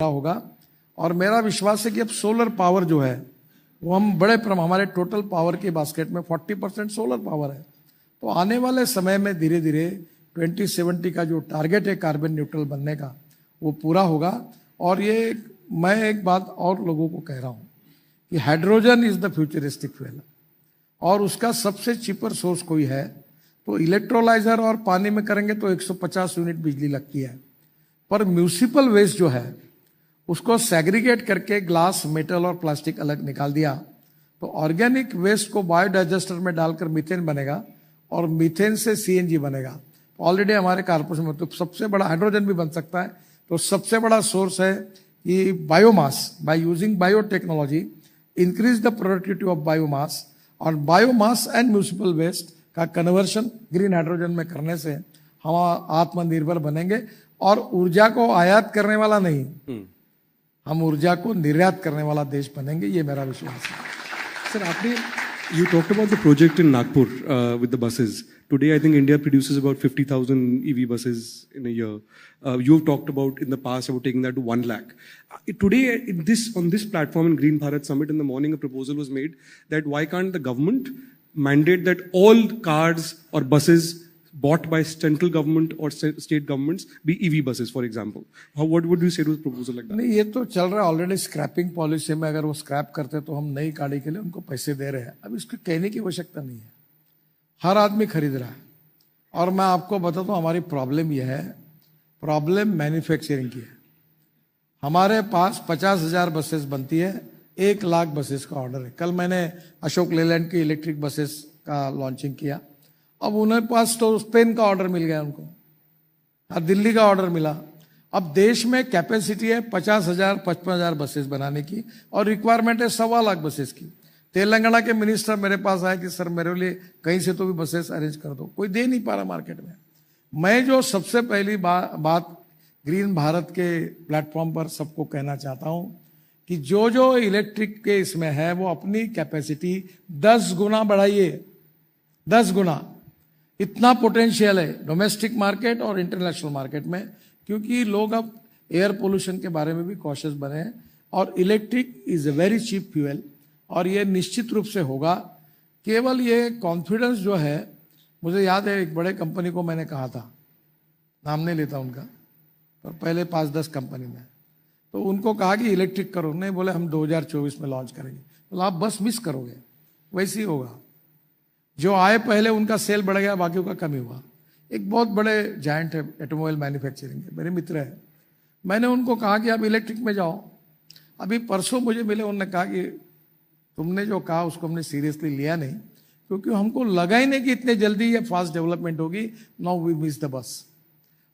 होगा। और मेरा विश्वास है कि अब सोलर पावर जो है वो हम हमारे टोटल पावर के बास्केट में 40% सोलर पावर है। तो आने वाले समय में धीरे धीरे 2070 का जो टारगेट है कार्बन न्यूट्रल बनने का वो पूरा होगा। और ये मैं एक बात और लोगों को कह रहा हूँ कि hydrogen is the futuristic fuel और उसका सबसे चीपर सोर्स कोई है तो इलेक्ट्रोलाइजर और पानी में करेंगे तो 150 यूनिट बिजली लगती है। पर म्यूनिसिपल वेस्ट जो है उसको सेग्रीगेट करके ग्लास, मेटल और प्लास्टिक अलग निकाल दिया तो ऑर्गेनिक वेस्ट को बायोडाइजेस्टर में डालकर मीथेन बनेगा और मीथेन से सीएनजी बनेगा। ऑलरेडी हमारे कारपोरेशन में तो सबसे बड़ा हाइड्रोजन भी बन सकता है। तो सबसे बड़ा सोर्स है कि biomass, by using biotechnology increase the productivity of biomass और बायोमास एंड म्यूनिसिपल वेस्ट का कन्वर्शन ग्रीन हाइड्रोजन में करने से हम आत्मनिर्भर बनेंगे और ऊर्जा को आयात करने वाला नहीं, हम ऊर्जा को निर्यात करने वाला देश बनेंगे, ये मेरा विश्वास है। Sir, आपने you talked about the project in Nagpur with the buses. Today, I think India produces about 50,000 EV buses in a year. You've talked about in the past about taking that to 1 lakh. Today, on this platform in Green Bharat Summit in the morning, a proposal was made that why can't the government mandate that all cars or buses bought by central government or state governments be EV buses, for example. What would you say to a proposal like that? नहीं, ये तो चल रहा है already. Scrapping policy में अगर वो scrap करते तो हम नई गाड़ी के लिए उनको पैसे दे रहे हैं। अब इसको कहने की आवश्यकता नहीं है, हर आदमी खरीद रहा है। और मैं आपको बताता हूँ हमारी प्रॉब्लम यह है, प्रॉब्लम मैन्युफैक्चरिंग की है। हमारे पास 50,000 बसेस बनती है, 1 लाख बसेस का ऑर्डर है। कल मैंने अशोक लेलैंड की इलेक्ट्रिक बसेस का लॉन्चिंग किया। अब उन्हें पास तो स्पेन का ऑर्डर मिल गया उनको और दिल्ली का ऑर्डर मिला। अब देश में कैपेसिटी है 50,000 55,000 बसेस बनाने की और रिक्वायरमेंट है 1.25 लाख बसेस की। तेलंगाना के मिनिस्टर मेरे पास आए कि सर मेरे लिए कहीं से तो भी बसेस अरेंज कर दो, कोई दे नहीं पा रहा मार्केट में। मैं जो सबसे पहली बात ग्रीन भारत के प्लेटफॉर्म पर सबको कहना चाहता हूं कि जो जो इलेक्ट्रिक के इसमें है वो अपनी कैपेसिटी 10 गुना बढ़ाइए, 10 गुना। इतना पोटेंशियल है डोमेस्टिक मार्केट और इंटरनेशनल मार्केट में, क्योंकि लोग अब एयर पोल्यूशन के बारे में भी कॉशियस बने हैं और electric is a very cheap fuel और ये निश्चित रूप से होगा। केवल ये कॉन्फिडेंस जो है, मुझे याद है एक बड़े कंपनी को मैंने कहा था, नाम नहीं लेता उनका, पर पहले 5-10 कंपनी में, तो उनको कहा कि इलेक्ट्रिक करो, नहीं बोले हम 2024 में लॉन्च करेंगे। तो आप बस मिस करोगे, वैसे ही होगा। जो आए पहले उनका सेल बढ़ गया, बाकी का कमी हुआ। एक बहुत बड़े जायंट है ऑटोमोबाइल मैन्युफैक्चरिंग के, मेरे मित्र है। मैंने उनको कहा कि आप इलेक्ट्रिक में जाओ। अभी परसों मुझे मिले, उन्होंने कहा कि तुमने जो कहा उसको हमने सीरियसली लिया नहीं, क्योंकि हमको लगा ही नहीं कि इतने जल्दी ये फास्ट डेवलपमेंट होगी। Now we miss the bus.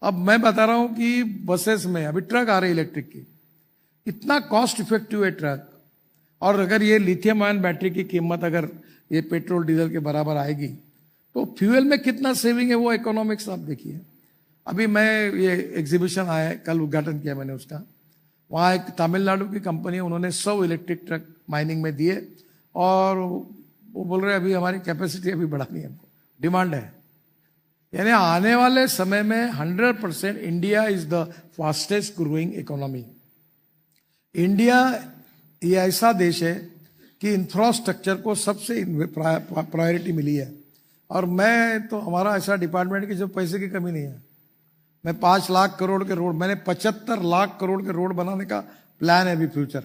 अब मैं बता रहा हूं कि बसेस में अभी ट्रक आ रहे इलेक्ट्रिक की, इतना कॉस्ट इफेक्टिव है ट्रक। और अगर ये लिथियम आयन बैटरी की कीमत अगर ये पेट्रोल डीजल के बराबर आएगी तो फ्यूल में कितना सेविंग है वो इकोनॉमिक्स आप देखिए। अभी मैं ये एग्जीबिशन आया है, कल उद्घाटन किया मैंने उसका। वहाँ एक तमिलनाडु की कंपनी है, उन्होंने 100 इलेक्ट्रिक ट्रक माइनिंग में दिए और वो बोल रहे अभी हमारी कैपेसिटी अभी बढ़ानी है, हमको डिमांड है। यानी आने वाले समय में 100% India is the fastest growing economy. India ये ऐसा देश है कि इंफ्रास्ट्रक्चर को सबसे प्रायोरिटी मिली है। और मैं तो, हमारा ऐसा डिपार्टमेंट की जो पैसे की कमी नहीं है। मैं 5 लाख करोड़ के रोड, मैंने 75 लाख करोड़ के रोड बनाने का प्लान है अभी फ्यूचर।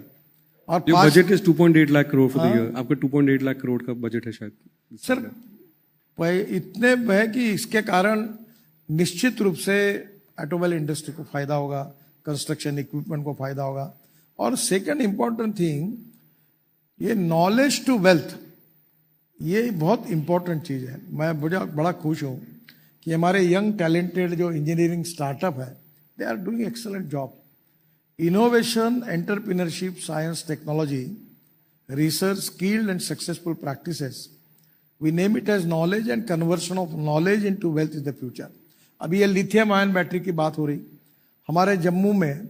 और budget is 2.8 lakh crore for the year. आपका 2.8 लाख करोड़ का बजट है शायद। सर इतने है कि इसके कारण निश्चित रूप से ऑटोमोबाइल इंडस्ट्री को फायदा होगा, कंस्ट्रक्शन इक्विपमेंट को फायदा होगा। और सेकंड इंपॉर्टेंट थिंग, ये नॉलेज टू वेल्थ, ये बहुत इंपॉर्टेंट चीज है। मैं बड़ा खुश हूं कि हमारे यंग टैलेंटेड जो इंजीनियरिंग स्टार्टअप है, they are doing excellent job. Innovation, entrepreneurship, science, technology, research, skilled and successful practices, we name it as knowledge and conversion of knowledge into wealth is the future. अभी ये lithium ion battery की बात हो रही, हमारे जम्मू में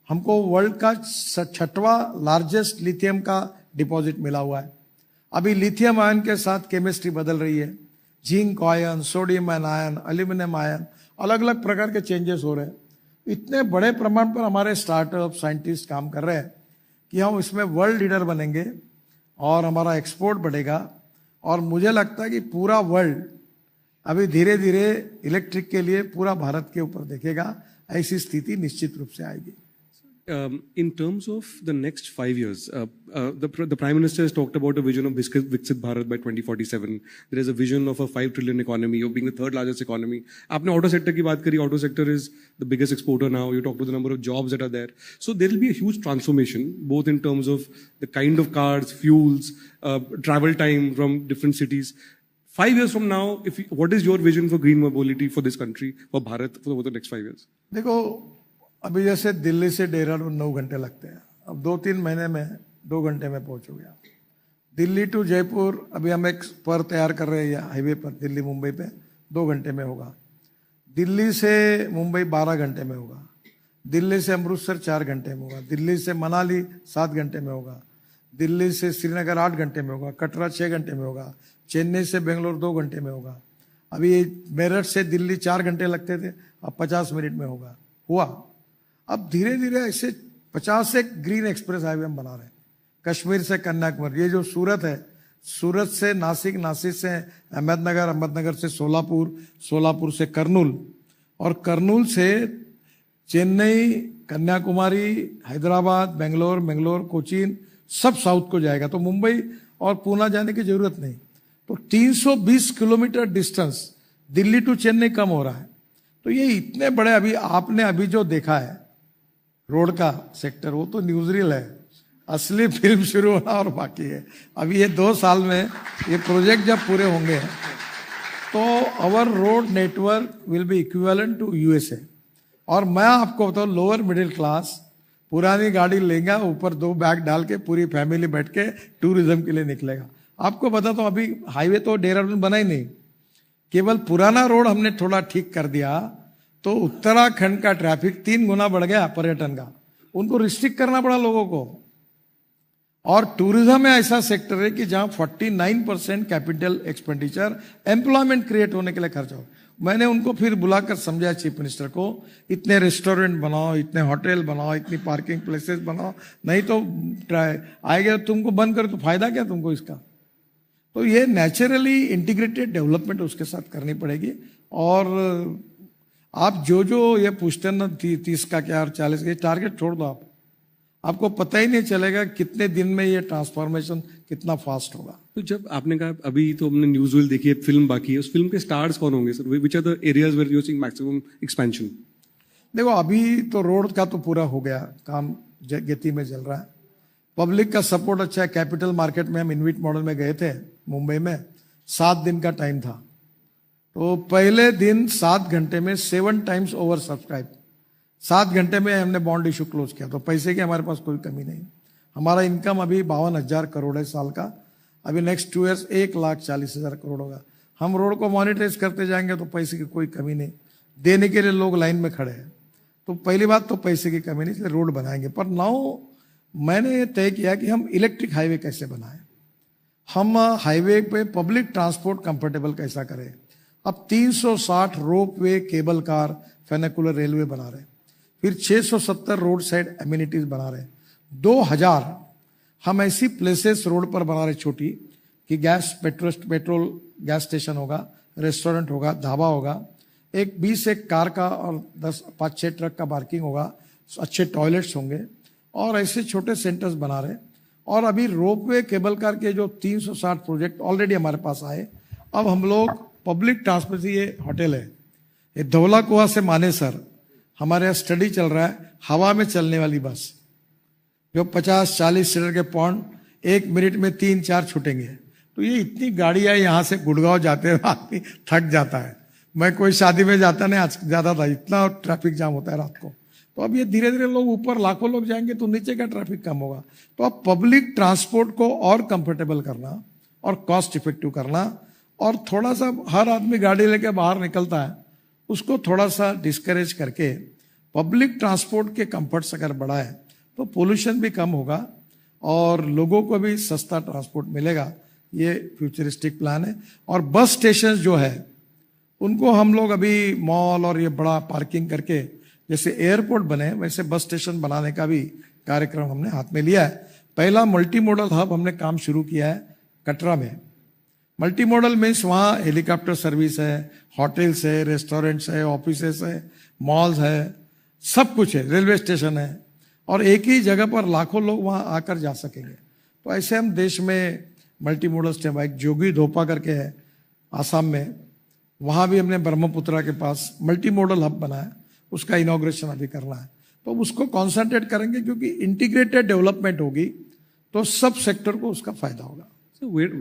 हमको world का 6वां लार्जेस्ट लिथियम का डिपॉजिट मिला हुआ है। अभी लिथियम आयन के साथ केमिस्ट्री बदल रही है, zinc ion, sodium ion, aluminium ion, अलग अलग प्रकार के चेंजेस हो रहे हैं। इतने बड़े प्रमाण पर हमारे स्टार्टअप साइंटिस्ट काम कर रहे हैं कि हम इसमें वर्ल्ड लीडर बनेंगे और हमारा एक्सपोर्ट बढ़ेगा। और मुझे लगता है कि पूरा वर्ल्ड अभी धीरे धीरे इलेक्ट्रिक के लिए पूरा भारत के ऊपर देखेगा, ऐसी स्थिति निश्चित रूप से आएगी। In terms of the next 5 years, the Prime Minister has talked about a vision of Viksit Bharat by 2047. There is a vision of a 5 trillion economy, of being the third largest economy. आपने auto sector की बात करी, auto sector is the biggest exporter now. You talked about the number of jobs that are there. So there will be a huge transformation, both in terms of the kind of cars, fuels, travel time from different cities. 5 years from now, what is your vision for green mobility for this country, for Bharat, for the next 5 years? देखो, अभी जैसे दिल्ली से देहरादून 9 घंटे लगते हैं, अब 2-3 महीने में 2 घंटे में पहुंचोगे आप। दिल्ली टू जयपुर अभी हम एक पर तैयार कर रहे हैं हाईवे पर, दिल्ली मुंबई पे 2 घंटे में होगा। दिल्ली से मुंबई 12 घंटे में होगा। दिल्ली से अमृतसर 4 घंटे में होगा। दिल्ली से मनाली 7 घंटे में होगा। दिल्ली से श्रीनगर 8 घंटे में होगा। कटरा 6 घंटे में होगा। चेन्नई से बेंगलोर 2 घंटे में होगा। अभी मेरठ से दिल्ली 4 घंटे लगते थे, अब 50 मिनट में हुआ। अब धीरे धीरे ऐसे 50 से ग्रीन एक्सप्रेस हाईवे हम बना रहे हैं। कश्मीर से कन्याकुमारी, ये जो सूरत है, सूरत से नासिक, नासिक से अहमदनगर, अहमदनगर से सोलापुर, सोलापुर से कर्नूल, और कर्नूल से चेन्नई, कन्याकुमारी, हैदराबाद, बेंगलोर, कोचीन, सब साउथ को जाएगा। तो मुंबई और पूना जाने की जरूरत नहीं। तो 320 kilometre distance Delhi to Chennai कम हो रहा है। तो ये इतने बड़े, आपने अभी जो देखा है रोड का सेक्टर, वो तो न्यूज़रील है। असली फिल्म शुरू होना और बाकी है। अभी ये 2 साल में ये प्रोजेक्ट जब पूरे होंगे तो our road network will be equivalent to USA. और मैं आपको बताऊं, लोअर मिडिल क्लास पुरानी गाड़ी लेगा, ऊपर 2 बैग डाल के पूरी फैमिली बैठ के टूरिज्म के लिए निकलेगा। आपको बता तो अभी हाईवे तो देहरादून बना ही नहीं, केवल पुराना रोड हमने थोड़ा ठीक कर दिया तो उत्तराखंड का ट्रैफिक 3 गुना बढ़ गया पर्यटन का। उनको रिस्ट्रिक्ट करना पड़ा लोगों को। और टूरिज्म में ऐसा सेक्टर है कि जहां 49% कैपिटल एक्सपेंडिचर एम्प्लॉयमेंट क्रिएट होने के लिए खर्च हो। मैंने उनको फिर बुलाकर समझाया, चीफ मिनिस्टर को, इतने रेस्टोरेंट बनाओ, इतने होटल बनाओ, इतनी पार्किंग प्लेसेस बनाओ, नहीं तो आएगा तुमको बंद करो तो फायदा क्या तुमको इसका। तो ये नेचुरली इंटीग्रेटेड डेवलपमेंट उसके साथ करनी पड़ेगी। और आप जो ये पूछते हैं ना 30 का क्या और 40 का, टारगेट छोड़ दो। आपको पता ही नहीं चलेगा कितने दिन में ये ट्रांसफॉर्मेशन कितना फास्ट होगा। तो जब आपने कहा, अभी तो हमने न्यूज़ देखी है, फिल्म बाकी है, उस फिल्म के स्टार्स कौन होंगे sir? Which are the areas where you are seeing maximum expansion? देखो, अभी तो रोड का तो पूरा हो गया काम, गति में चल रहा है। पब्लिक का सपोर्ट अच्छा है। कैपिटल मार्केट में हम इनविट मॉडल में गए थे मुंबई में, 7 दिन का टाइम था। तो पहले दिन 7 घंटे में 7 टाइम्स ओवर सब्सक्राइब। 7 घंटे में हमने बॉन्ड इशू क्लोज किया। तो पैसे की हमारे पास कोई कमी नहीं। हमारा इनकम अभी 52,000 करोड़ है साल का। अभी नेक्स्ट 2 ईयर्स 1,40,000 करोड़ होगा। हम रोड को मॉनिटराइज करते जाएंगे तो पैसे की कोई कमी नहीं। देने के लिए लोग लाइन में खड़े हैं। तो पहली बात तो पैसे की कमी नहीं, इसलिए रोड बनाएंगे। पर नाउ मैंने तय किया कि हम इलेक्ट्रिक हाईवे कैसे बनाएं, हम हाईवे पे पब्लिक ट्रांसपोर्ट कंफर्टेबल कैसा करें। अब 360 रोप वे, केबल कार, फेनिकुलर रेलवे बना रहे, फिर 670 रोड साइड एमिनिटीज बना रहे, 2000 हम ऐसी प्लेसेस रोड पर बना रहे छोटी कि पेट्रोल गैस स्टेशन होगा, रेस्टोरेंट होगा, ढाबा होगा, एक 20 एक कार का और 5-6 ट्रक का पार्किंग होगा, अच्छे टॉयलेट्स होंगे, और ऐसे छोटे सेंटर्स बना रहे। और अभी रोपवे, केबल कार के जो 360 प्रोजेक्ट ऑलरेडी हमारे पास आए। अब हम लोग पब्लिक ट्रांसपोर्ट, ये होटल है, ये धौला कुआं से मानेसर, हमारे यहाँ स्टडी चल रहा है, हवा में चलने वाली बस जो 50-40 सीटर के पॉइंट 1 मिनट में 3-4 छूटेंगे। तो ये इतनी गाड़ियां यहाँ से गुड़गांव जाते हुए आदमी थक जाता है। मैं कोई शादी में जाता नहीं, आज ज्यादा था, इतना ट्रैफिक जाम होता है रात को। तो अब ये धीरे धीरे लोग ऊपर लाखों लोग जाएंगे तो नीचे का ट्रैफिक कम होगा। तो अब पब्लिक ट्रांसपोर्ट को और कंफर्टेबल करना और कॉस्ट इफेक्टिव करना, और थोड़ा सा हर आदमी गाड़ी लेके बाहर निकलता है उसको थोड़ा सा डिस्करेज करके पब्लिक ट्रांसपोर्ट के कंफर्ट्स अगर बढ़ाए तो पोल्यूशन भी कम होगा और लोगों को भी सस्ता ट्रांसपोर्ट मिलेगा। ये फ्यूचरिस्टिक प्लान है। और बस स्टेशन जो है उनको हम लोग अभी मॉल और ये बड़ा पार्किंग करके जैसे एयरपोर्ट बने वैसे बस स्टेशन बनाने का भी कार्यक्रम हमने हाथ में लिया है। पहला मल्टी मॉडल हब हमने काम शुरू किया है कटरा में। मल्टी मॉडल मीन्स वहाँ हेलीकॉप्टर सर्विस है, होटल्स है, रेस्टोरेंट्स है, ऑफिसेस है, मॉल्स है, सब कुछ है, रेलवे स्टेशन है, और एक ही जगह पर लाखों लोग वहाँ आकर जा सकेंगे। तो ऐसे हम देश में मल्टी मॉडल स्टेशन, एक जोगी धोपा करके है आसाम में, वहाँ भी हमने ब्रह्मपुत्रा के पास मल्टी मॉडल हब बनाया, उसका इनॉग्रेशन अभी करना है। तो उसको कॉन्सेंट्रेट करेंगे क्योंकि इंटीग्रेटेड डेवलपमेंट होगी तो सब सेक्टर को उसका फायदा होगा। So where